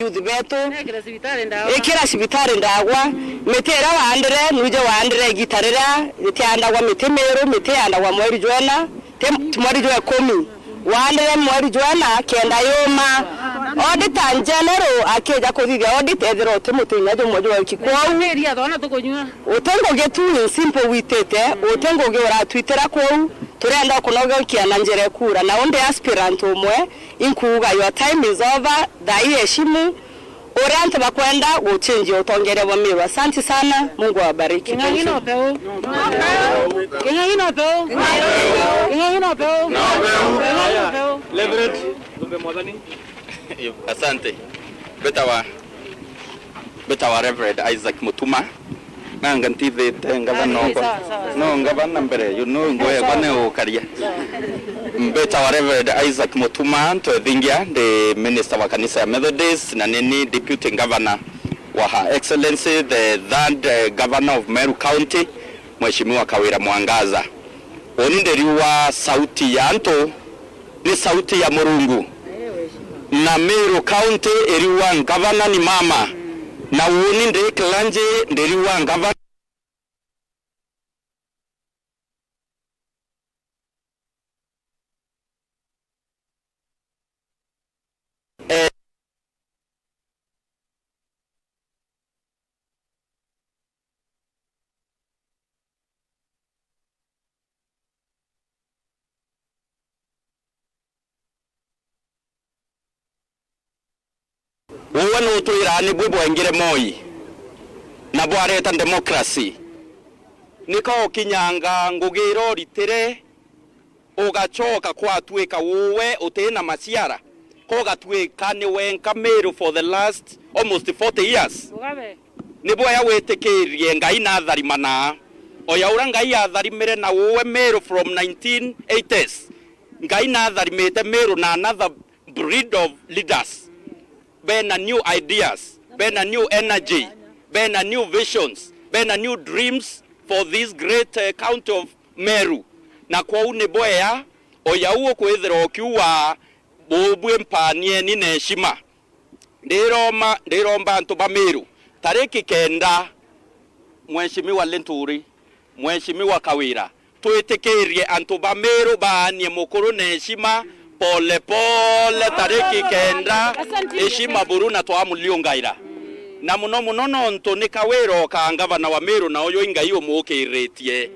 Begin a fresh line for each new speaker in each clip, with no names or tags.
Youth beto ekira sibitari ndagwa metera wandere nuje wandere gitarera tianda wa Meru metenda wa mweri jwana mweri jwa 10 wandere mweri jwana kenda yoma audit and general akeja kodhiga audit edero temutinya do mojo wa kikwa eri adona tukonywa utengo getu simple witete utengo ge ora twittera ko turenda kunoga kiana njere kura na onde aspirant umwe inkuga your time is over daiheshimu Oriente bakwenda uchinji utongere wa Meru. Asante sana, Mungu awabariki.
Kingangino peo.
Leverage dumbe mwadhani. Asante. Betawa Reverend Isaac Mutuma. Nangantize ngavana no ngavana mbere ngoye kwane ukaria. Betawa Reverend Isaac Mutuma Ntwethingia the minister wa kanisa ya Methodist na nini deputy governor wa Her Excellency the third governor of Meru County Mheshimiwa Kawira Mwangaza. Oni nderiwa sauti ya Anto ni sauti ya Murungu. Na Meru County eriwa governor ni mama. Na uoni ndeklanje nderiwa governor Uwanu tuirani bwibu wengire moi na bwareta democracy niko kinyanga ngugiro ritire ugachoka kwa tweka uwe utena masiara ko gatweka ni wenka Meru for the last almost 40 years nibo ya wetekerie ngai na athari mana oya ura ngai athari mere na uwe Meru from 1980s ngai na athari mete Meru na another breed of leaders been a new ideas, been a new energy, been a new visions, been a new dreams for this great county of Meru. Na kwa uneboya, oya uo kwethera okiwa bubwe mpanie ni neshima. Ndiromba antuba Meru. Tariki kenda, Mheshimiwa Lenturi, Mheshimiwa Kawira. Tuetekerie antuba Meru baanie mukuru neshima. Pole pole tariki kenda heshima buruna twamulio ngaira na muno ntoni Kawira ka gavana wa Meru na oyo inga iyo mukiretie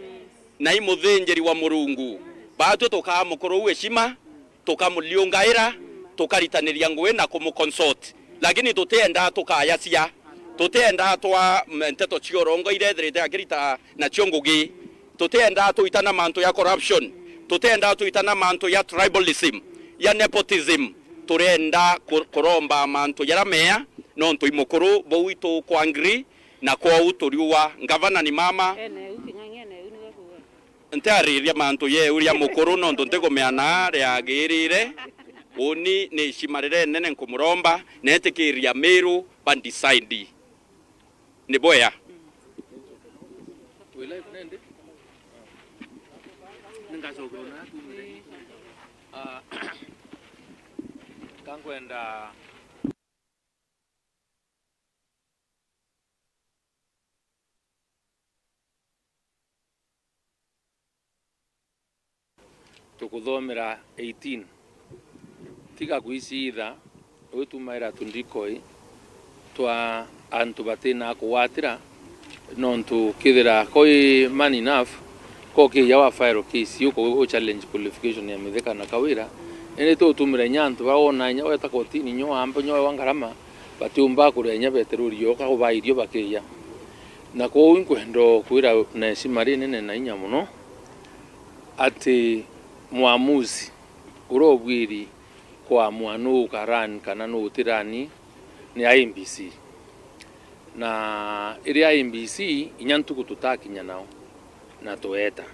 na imuthenjeri wa Murungu batu tukamukuru heshima tukamulio ngaira tukaritaniria ngwe na kumukonsult lakini tutenda tukayasia tutenda twa nteto chiorongo iretherete akirita na chiongugi tutenda tuitana manto ya corruption tutenda tuitana manto ya tribalism ya nepotism turenda kuromba manto yaramea no ntu imukuru bowito kwangri na kwa uturiwa gavana ni mama ntariria manto ye uria mukuru no ntu ntegomeana reagirire oni ne shimarere nene nkumuromba netekiria Meru bandicide ni boya
Kangwenda tukuthomera 18 tiga kuisitha utumaira tundikoi twa antu batena kuwatira nontu kithira koi man enough koke yawa fire case yuko challenge qualification ya Mithika na Kawira ene to tumira nyantu baona nya weta kotini nyo ambo nyo wangarama batumba kurenya beterurio ka kubairio bakeya na ko inkwendo kwira na simari nene na inya muno ati muamuzi urobwiri kwa muanu karan kana no utirani ni IMBC na iri IMBC inyantu kututakinya nao na toeta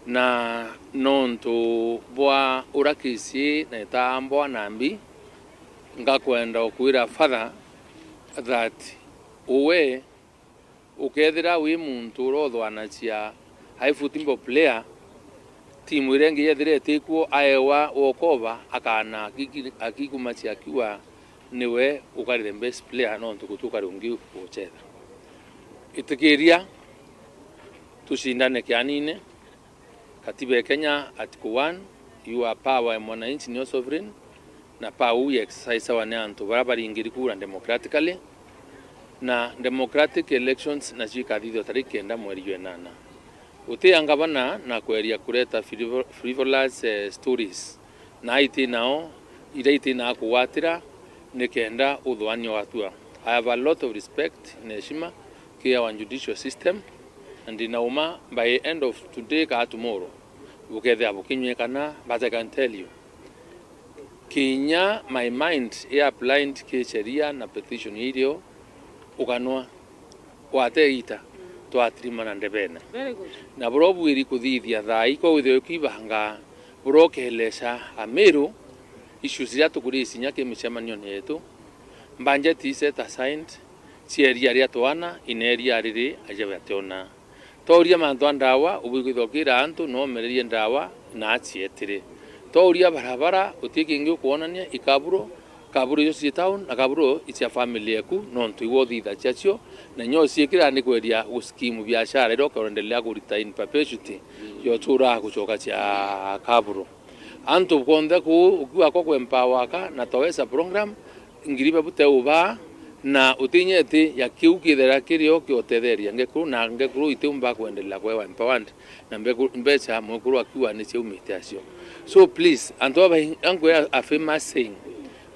na nonto bwa urakisi na tambo nambi ngakwenda okwira father that uwe ukethira wi muntu rothwana cia high football player timu irengi yethire tikuo aewa wokoba akana akikumacia kiwa niwe ukari the best player no ntukutukari ungi uchetha itikiria tushindane kianine katiba ya Kenya article 1 you are power ya mwananchi ni sovereign na power ya exercise wane antu barabari ingiri kura democratically na democratic elections na chikathithio tariki 9 mweri wa 8 utiangabana na kweria kureta frivolous stories na iti nao iraiti na kuwatira nikenda uthwanyo watua. I have a lot of respect in heshima kia wa judicial system and inauma by end of today ka tomorrow ukethe abukinywe kana but I can tell you kinya my mind ya blind ke sheria na petition hiyo ukanwa wateita twatrimana ndebene
Very good.
na brobu iri kuthithia thai ko withio kibanga brokelesha Meru issues ya tukurisi nyake michemanyo netu budget is set aside sheria ria twana in area riri ajabatona toria mantu ndawa ubigithokira antu no mererie ndawa na achietire toria barabara utikingi kuonania ikaburo kaburo yo si town na kaburo icha family yaku no ntuiwo thitha chacho na nyo siekira ni kweria uskimu biashara iro kaendelea kurita in perpetuity yo tura kuchoka cha kaburo antu konde ku ukiwa kwa empower ka na towesa program ngiribe bute uba na utinyete ya kiukithera kirio kiotetheria ngekuru na ngekuru itumba kuendelea kwa empowered na mbecha mukuru akiwa ni cheumite acio so please antu angu a famous saying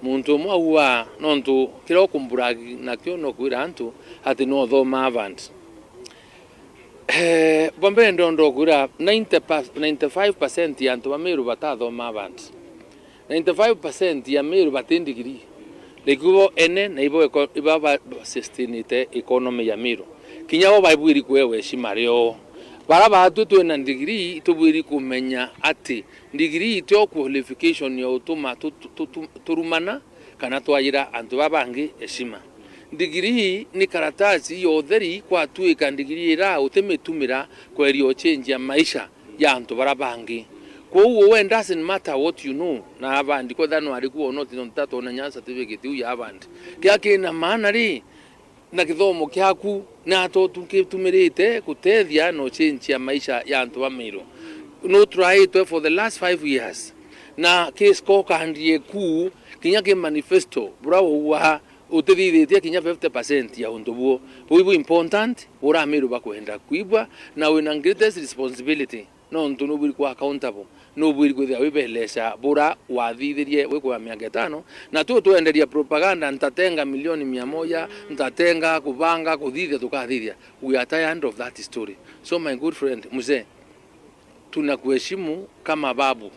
muntu mwa nontu kiro kumburagi na kyo no kwira antu ati no thoma avant bombe ndondo kwira 95% ya antu Meru batathoma avant 95% ya Meru batindigiri lekubo ene na ibaba sustainite economy ya Meru kinyabo baibwiri kwewe shimario baraba atutu na degree tubwiri kumenya ati degree to qualification ya utuma turumana kana twayira antu babangi eshima degree ni karatasi yo theri kwa tuika degree ra utemetumira kwerio change ya maisha ya antu barabangi kwa uwo when doesn't matter what you know na abandi ko dhano alikuwa not ntato na nyansa certificate u ya abandi kyake na maana ri na kithomo kyaku na to tumirite kutethia no change ya maisha ya antu wa Meru no try it for the last 5 years na case ko kandie ku kinya ke manifesto bravo wa utethithite kinya 50% ya undubuo buibu important ura Meru bakwenda kuibwa na wina greatest responsibility no ntu no buri kwa accountable no buri kwithia wibelesha bura wathithirie wikwa miaka 5 na tu tuenderia propaganda ntatenga milioni 100 ntatenga kubanga kuthithia tukathithia we are tired of that story so my good friend mzee tunakuheshimu kama babu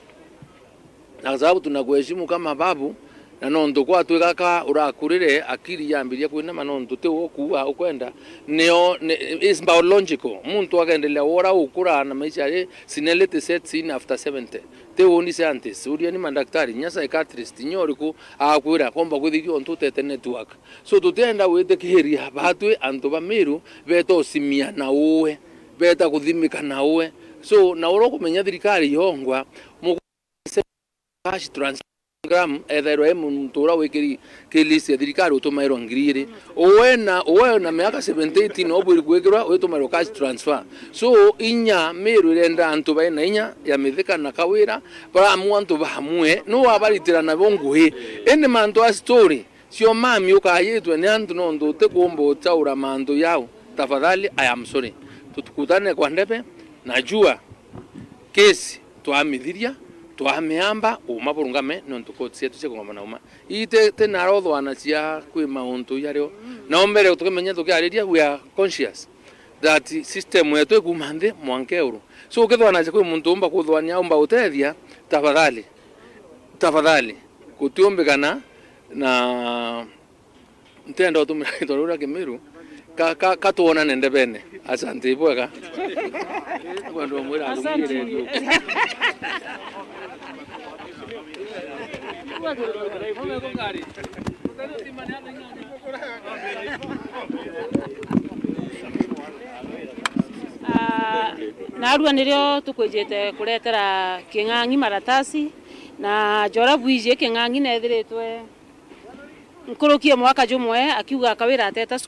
na sababu tunakuheshimu kama babu na nonto kwa twikaka urakurire akiri yambiria kwina manonto te okuwa ukwenda neo is biological muntu akaendelea ora ukura na maisha ye sinelete sets in after 70 te oni scientist uria ni mandaktari nya psychiatrist nyoriku akwira komba kwithikio ntutete network so tutenda wete kiheria batwe antu ba Meru beto simia na uwe beta kuthimika na uwe so na uro kumenya thirikari yongwa cash transfer gram ethero muntu wikiri kilisi thirikari utumairo ngirire owe na miaka 78 no buri kwekirwa utumairo cash transfer so inya Meru renda antu baina inya ya Mithika na Kawira para amuntu bahamwe no abaritira na bonguhi ene mantu a story sio mami ukayetwe ni antu no ndo te kombo taura mantu yao tafadhali I am sorry tutukutane kwa ndepe najua kesi twamithiria twameamba uma burungame nontu kotse tuche kongoma uma ite te narothwana cia kwi mauntu yario na ombere tukemenya tukiariria we are conscious that system yetu ekumande mwankeuru so ukethwana cia kwi muntu umba kuthwania umba utethia tafadhali kutiombekana na ntendo tumira itorura Meru ka tuona nende bene asante bwega kwando mwira ngire
narua nirio tukwijite kuretera king'ang'i maratasi na jora bwije king'ang'i nethiritwe nkurukie mwaka jumwe akiuga Kawira ateta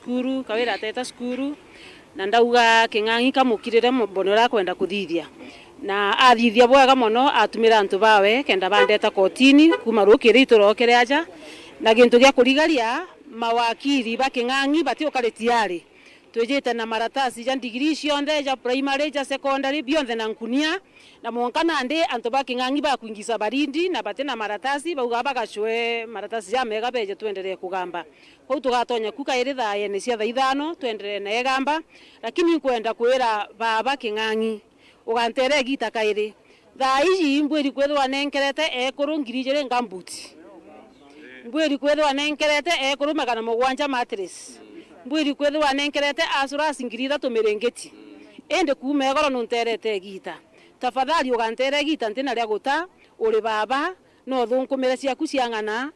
skuru na ndauga King'ang'i kamukirire mbonora kwenda kuthithia na athithia bwega muno atumira antu bawe kenda bandeta kotini kuma rukiri iturokere aja na gintu gya kurigaria mawakili ba King'ang'i batio karetiari twejete na maratasi ja degree cionde ja primary ja secondary bionthe na nkunia na monkana ande antu ba King'ang'i ba kuingisa barindi na batena maratasi bauga bagacwe maratasi ya mega beje tuendelee kugamba kwa tugatonya kuka iri thaye ni cia 5 tuendelee na egamba lakini kwenda kwira baba King'ang'i ugantere gita kairi thaiji mbwiri kwethwa nenkerete ekurungiri jere ngambuti mbwiri kwethwa nenkerete ekurumagana mugwanja mattress mbwiri kwethwa nenkerete asura singirira tumirengeti ende kume goro nunterete gita tafadhali ugantere gita ntina ria guta uri baba no thunkumire ciaku ciang'ana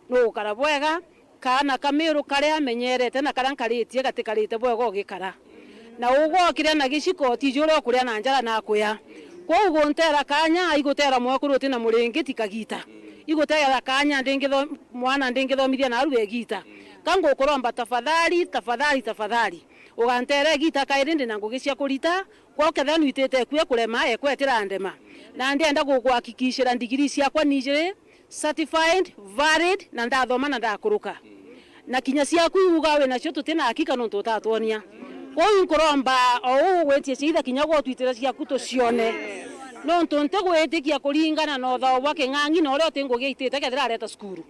no ukara bwega kana Kameru kare amenyerete na karankaritie gatikarite bwega ogikara na ugokire na gicikoti juro kuria na njara na kuya kwa ugontera kanya igotera mwakuru tina murengeti kagita igotera kanya mwana ndingithomithia na aruge gita kango kuromba tafadhali ugantere gita kairinde na ngugicia kurita kwa kethanu itete kwe kurema ekwetira ndema na ndienda gukuhakikishira ndigiri ciakwa nijire certified valid na ndathoma na ndakuruka na kinya ciaku uga we nacio tutina hakika no tutatonia kwa nkuromba o wetie ciitha kinya gotwitira ciaku tucione no ntunte gwetikia kuringana no thawo wa King'ang'i no rio tingugia itete kethira areta skuru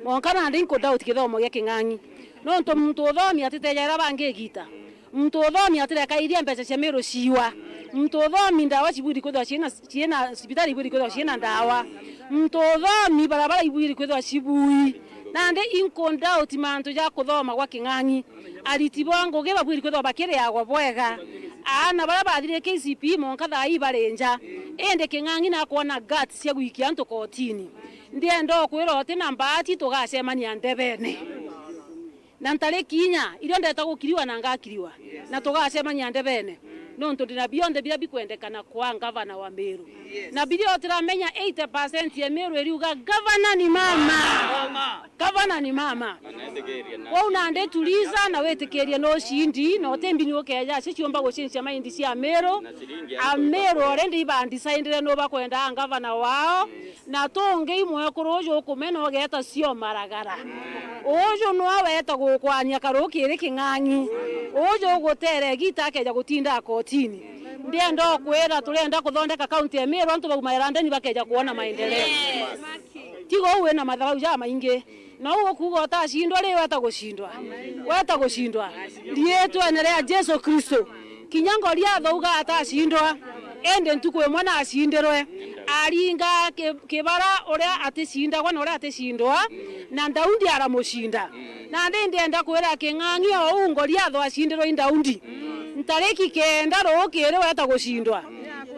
monkana ndi nko doubt kithomo gya King'ang'i no muntu uthomi atitejera bangi gita muntu uthomi atireka iria mbeca cia Meru ciwa muntu uthomi ndawa ciburi kwithwa ciena hospitali iburi kwithwa ciena ndawa muntu uthomi barabara iburi kwithwa cibui na ndi inko doubt mantu ja kuthoma gwa King'ang'i ariti bongo geba buri kwithwa bakire yagwa bwega ana bara bathire KCP monka thai barenja ende King'ang'i na kuona guts cia gwikia antu kotini ndiendo kwira ati na mbati tugacemania ndebene na ntare kinya irio ndeta gukiriwa na ngakiriwa na tugacemania ndebene no ntu ndina bionde bia bikwendekana kwa gavana wa Meru na bidio tiramenya 80% ya Meru eriuga gavana ni mama kwa unande tuliza na wetikeria no shindi no tembi ni okeja ciomba gucincia maindi cia Meru Meru orendi bandisaindire no bakwenda gavana wao na tonge imwe kurojo kumeno geta cio maragara ojo no aweta gukwania karukire King'ang'i ojo gutere gita keja gutinda kotini ndiendo kwera turenda kuthondeka kaunti ya Meru antu baumairandeni bakeja kuona maendeleo tigo uwe na madharau ja maingi na ugo kugo utashindwa leo weta gushindwa lietu enelea Yesu Kristo kinyango lia thauga atashindwa ende ntuko mwana ashinderwe aringa kibara uria atishindagwa na uria atishindwa na Ndaundi aramushinda na ndienda kwira King'ang'i o ungo lia tho ashinderwe Ndaundi ntareki kenda rokire weta gushindwa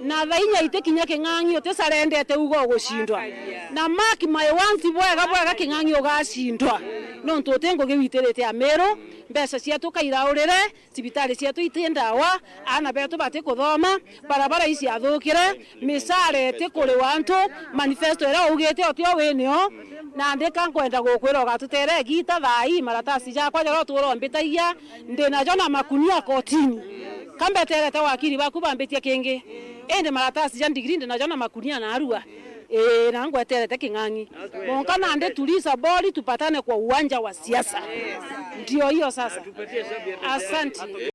na thainya itekinya King'ang'i utesarendete ugo gushindwa na mark my once bwega King'ang'i ugashindwa no ntutengo giwiterete a Meru mbeca ciatu kairaurire cibitari ciatu itindawa ana betu bate kuthoma barabara ici athukire misare te kuri wantu manifesto era ugete otio winio na ndeka kwenda gukwira gatutere gita thai maratasi jakwa jaro turombitagia ndina jona makunia kotini kambeterete wakiri baku bambetia kingi ende maratasi ja degree ndina jona makunia na arua na ngweterete King'ang'i monkana ande tuliza boli tupatane kwa uwanja wa siasa ndio hiyo sasa asante.